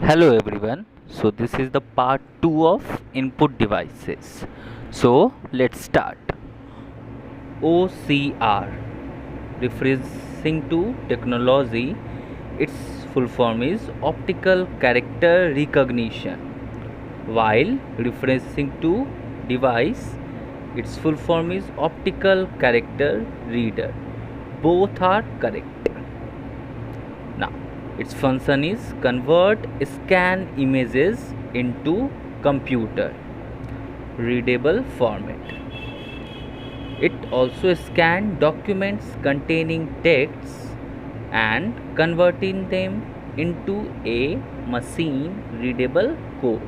Hello everyone. So this is the part 2 of input devices. So let's start. OCR, referring to technology, its full form is optical character recognition, while referencing to device, its full form is optical character reader. Both are correct. Now, its function is convert scan images into computer readable format. It also scans documents containing texts and converting them into a machine readable code.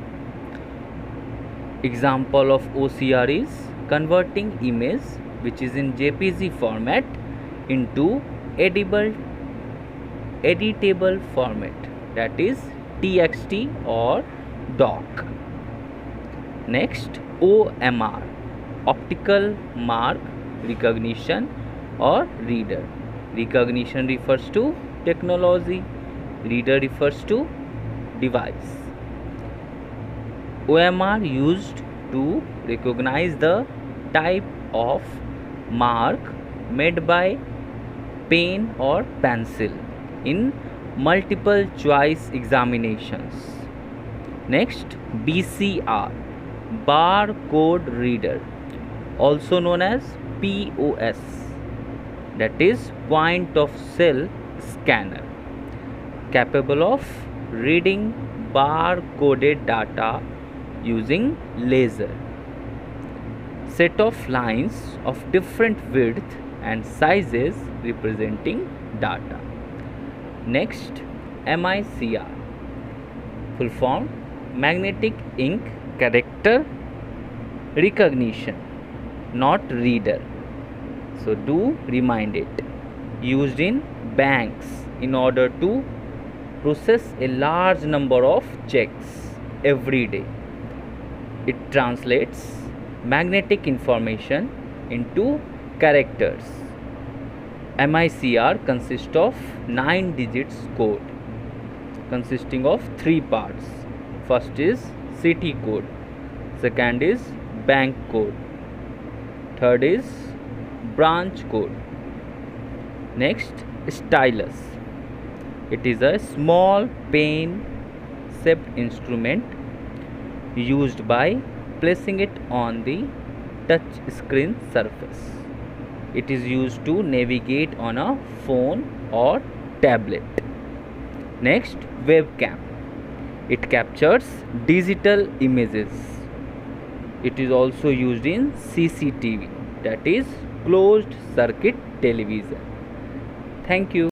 Example of OCR is converting image which is in JPG format into editable format, that is TXT or doc. Next, OMR, optical mark recognition or reader. Recognition refers to technology, reader refers to device. OMR used to recognize the type of mark made by pen or pencil in multiple choice examinations. Next, BCR, barcode reader, also known as POS, that is point of sale scanner, capable of reading barcoded data using laser. Set of lines of different width and sizes representing data. Next, MICR, full form magnetic ink character recognition, not reader. So do remind it. Used in banks in order to process a large number of checks every day. It translates magnetic information into characters. MICR consists of 9 digits code consisting of 3 parts. First is city code, second is bank code, third is branch code. Next, stylus. It is a small pen shaped instrument used by placing it on the touch screen surface. It is used to navigate on a phone or tablet. Next, webcam. It captures digital images. It is also used in CCTV, that is closed circuit television. Thank you.